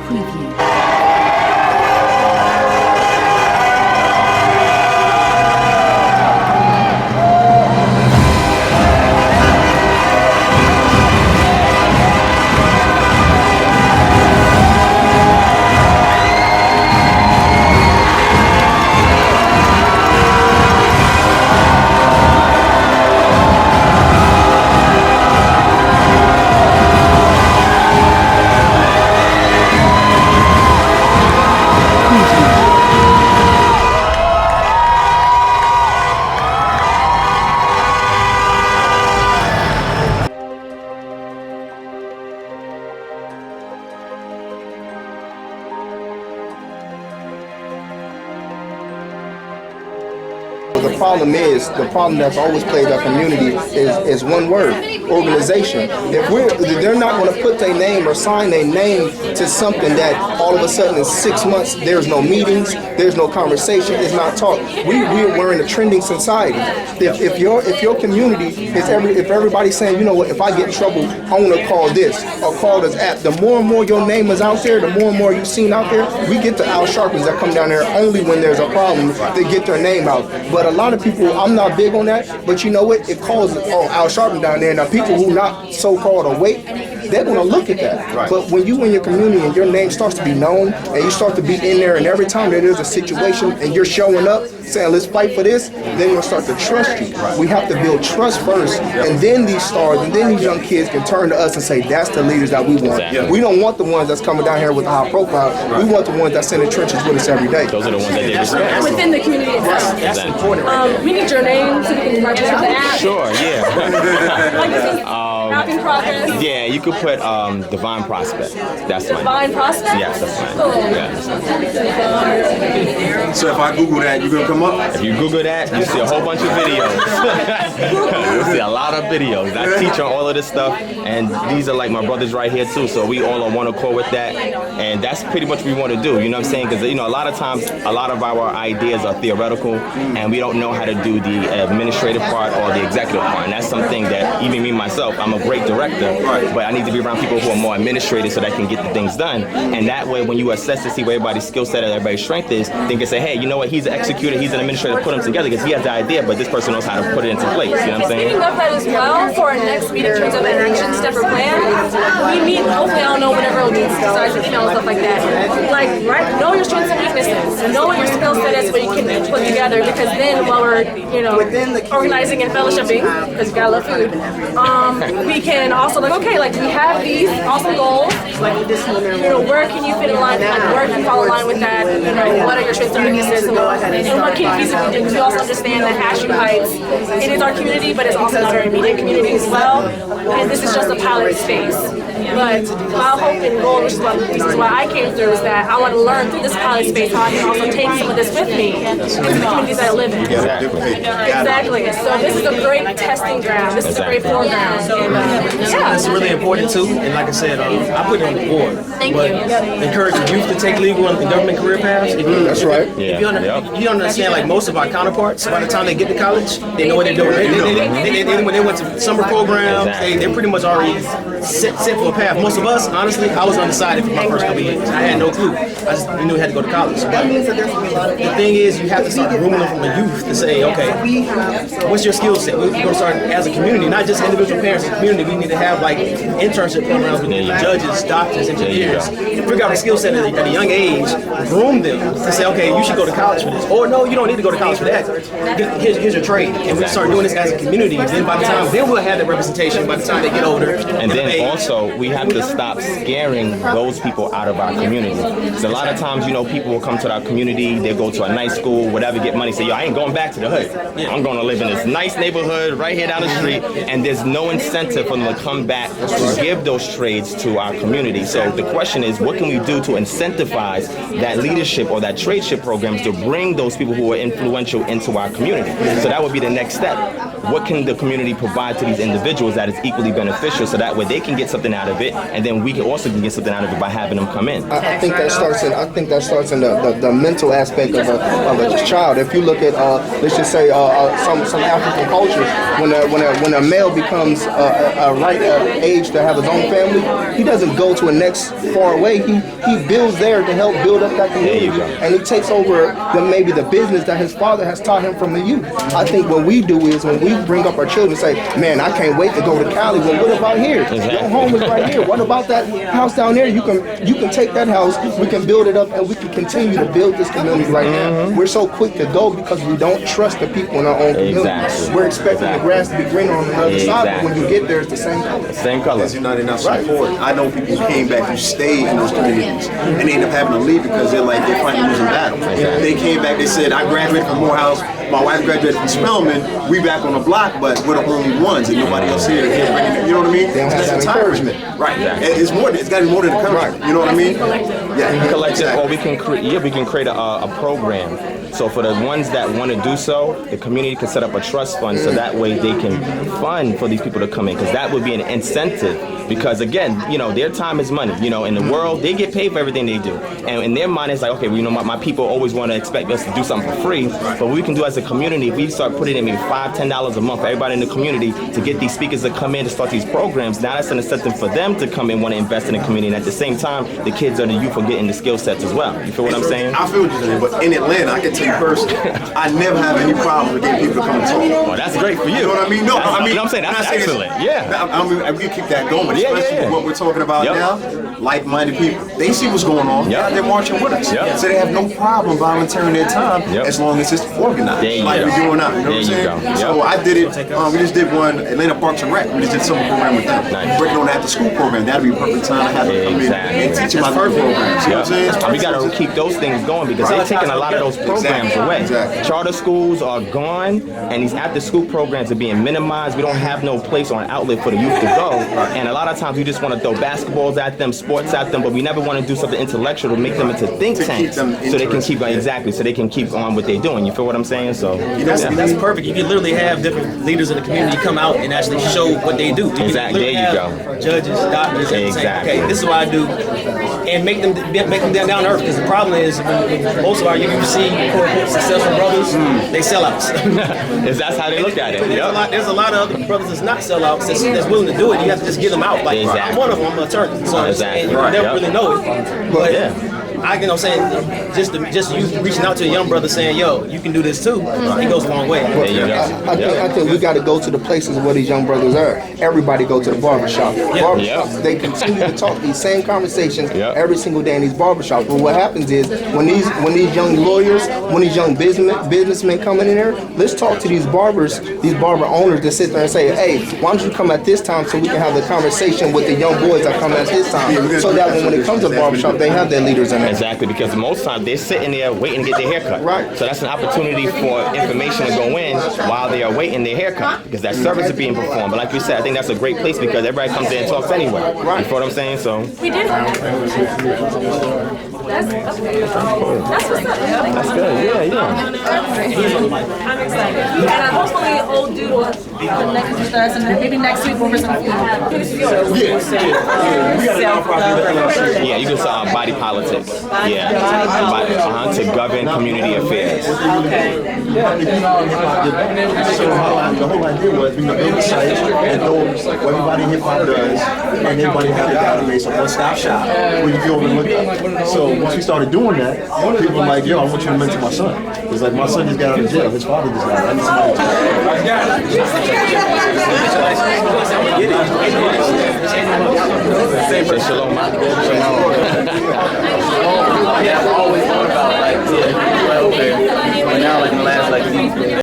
Preview. The problem that's always plagued our community is one word: organization. If they're not going to put their name or sign their name to something that all of a sudden in 6 months there's no meetings, there's no conversation, it's not talk. We're in a trending society. If your community is if everybody's saying, you know what, if I get in trouble, I want to call this or call this app. The more and more your name is out there, the more and more you're seen out there. We get the Al Sharptons that come down there only when there's a problem to get their name out. But a lot of people, I'm not big on that, but you know what? It calls Al Sharpton down there. Now people who not so-called awake, they're going to look at that. Right. But when you in your community and your name starts to be known and you start to be in there, and every time that there's a situation and you're showing up saying, let's fight for this, then they'll start to trust you. Right. We have to build trust first, and then these stars and then these young kids can turn to us and say, that's the leaders that we want. Exactly. We don't want the ones that's coming down here with a high profile. Right. We want the ones that's in the trenches with us every day. Those are the ones that they respect. Within the community itself. That's important. We need your name so we can register the app. Sure, yeah. Like this is app in progress. Yeah, you could put Divine Prospect. That's fine. Divine Prospect? Yes, that's fine. Cool. Yeah. So if I Google that, you gonna come up? If you Google that, you see a whole bunch of videos. You see a lot of videos. I teach on all of this stuff, and these are like my brothers right here too. So we all on one accord with that, and that's pretty much what we want to do. You know what I'm saying? Because a lot of times, a lot of our ideas are theoretical, and we don't know how to do the administrative part or the executive part. And that's something that even me myself, I'm a great director, but I need to be around people who are more administrative so that I can get the things done. And that way, when you assess to see where everybody's skill set and everybody's strength is, then you can say, hey, you know what? He's an executor, he's an administrator. Put them together because he has the idea, but this person knows how to put it into place. You know what I'm saying? Speaking of that as well, for our next meeting in terms of an action step or plan, we meet, hopefully I don't know whenever it'll need to start, and stuff like that. Like, right, know your strengths and weaknesses. Know what your skill set is, what you can put together, because then while we're, organizing and fellowshipping, because you gotta love food, we can also we have these awesome goals, where can you fit in line, where can you fall in line with that, what are your strengths and weaknesses, and what can you feasibly do, because we also understand that Asheville Heights, it is our community, but it's also not our immediate community as well, and this is just a pilot space. But my hope and goal, which is why I came through, is that I want to learn through this pilot space how I can also take some of this with me into the communities that I live in. Exactly. So this is a great testing ground. This is a great foreground. It's really important too. And like I said, I put it on the board. Thank but you. Encourage the youth to take legal and government career paths. That's right. If you understand, like most of our counterparts, by the time they get to college, they know what they're doing. When they went to summer programs, they're pretty much already set for a path. Most of us, honestly, I was undecided for my first couple years. I had no clue. I just knew I had to go to college. But the thing is, you have to start grooming them from a youth to say, okay, what's your skill set? We're going to start as a community, not just individual parents. As a community, we need to have like internship programs with judges, doctors, engineers. Figure out a skill set at a young age, groom them to say, okay, you should go to college for this. Or no, you don't need to go to college for that. Here's your trade. And we start doing this as a community. Then by the time, then we'll have that representation by the time they get older. And then also, we have to stop scaring those people out of our community. So a lot of times, people will come to our community, they go to a nice school, whatever, get money, say, yo, I ain't going back to the hood. I'm going to live in this nice neighborhood right here down the street, and there's no incentive for them to come back to give those trades to our community. So the question is, what can we do to incentivize that leadership or that tradeship programs to bring those people who are influential into our community? So that would be the next step. What can the community provide to these individuals that is equally beneficial, so that way they can get something out of it, and then we can also get something out of it by having them come in. I think that starts in the mental aspect of a child. If you look at let's just say some African cultures, when a male becomes a right age to have his own family, he doesn't go to a next far away. He builds there to help build up that community, and he takes over maybe the business that his father has taught him from the youth. I think what we do is when we bring up our children, say, man, I can't wait to go to Cali. Well, what about here? Your home is right here. What about that house down there? You can take that house, we can build it up, and we can continue to build this community right now. We're so quick to go because we don't trust the people in our own community. We're expecting the grass to be greener on the other side, but when you get there, it's the same color. Same color. You're not enough support. I know people who came back who stayed in those communities, and they end up having to leave because they're fighting losing battle. They came back, they said, I graduated from Morehouse, my wife graduated from Spelman, we back on the block, but we're the only ones, and nobody else here. You know what I mean? They don't have that encouragement. Right. It's more. It's got to be more than encouragement. You know what I mean? Yeah. Collective, or we can create a program. So for the ones that want to do so, the community can set up a trust fund so that way they can fund for these people to come in, because that would be an incentive. Because again, their time is money. In the world, they get paid for everything they do, and in their mind, it's like, okay, well, my people always want to expect us to do something for free. But what we can do as a community, if we start putting in maybe $5, $10 a month for everybody in the community to get these speakers to come in to start these programs, now that's an incentive for them to come in, want to invest in the community, and at the same time, the kids or the youth are getting the skill sets as well. You feel what I'm saying? I feel what you're saying, but in Atlanta, I can tell you personally, I never have any problem with getting people to come and talk. Oh, that's great for you. You know what I mean? No, I mean, I'm saying that's excellent. We can keep that going, especially what we're talking about now. Like-minded people, they see what's going on. They're marching with us, so they have no problem volunteering their time as long as it's organized, like we're doing now. You know what I'm saying? So I did it. We just did one Atlanta Parks and Rec. We just did a summer program with them. Working on the after-school program. That'd be a perfect time to have them come in and teach them about the programs. You know what I'm saying? We got to keep those things going because they're taking a lot of those programs away. Charter schools are gone, and these after-school programs are being minimized. We don't have no place or an outlet for the youth to go, and a lot of times we just want to throw basketballs at them, sports at them, but we never want to do something intellectual to make them into think tanks so they can keep so they can keep on what they're doing. You feel what I'm saying? So that's perfect. You can literally have different leaders in the community come out and actually show what they do. Exactly. There you go. Judges, doctors, and say, okay, this is what I do, and make them down to earth. Because the problem is most of our you see quote successful brothers, they sellouts. That's how they look at it. There's a lot of other brothers that's not sellouts that's willing to do it. You have to just get them out. Like I'm one of them. I'm an attorney, so and you never really know it. But I get what I'm saying, just you reaching out to a young brother saying, yo, you can do this too, it goes a long way. I think we got to go to the places where these young brothers are. Everybody go to the barbershop. Barbershops, they continue to talk these same conversations every single day in these barbershops. But what happens is when these young lawyers, when these young businessmen coming in there, let's talk to these barber owners that sit there and say, hey, why don't you come at this time so we can have the conversation with the young boys that come at this time, so that when it comes to barbershop, they have their leaders in there. Exactly, because most times they're sitting there waiting to get their haircut. Right. So that's an opportunity for information to go in while they are waiting their haircut, because that service is being performed. But like you said, I think that's a great place because everybody comes there and talks anyway. Right. You know what I'm saying? So we did. That's what's up. That's good. I'm excited, and hopefully old dude will connect with us, and maybe next week we'll resume. Yeah, you can say body politics. To govern community affairs. Okay. So the whole idea was we can build a site and know what everybody in hip hop does, and everybody have a database, a one-stop shop where you go and look at. So once we started doing that, people were like, yo, I want you to mentor my son. It's like my son just got out of jail. His father just got out. I need somebody to Shalom. I've always thought about like, okay, but now like in the last like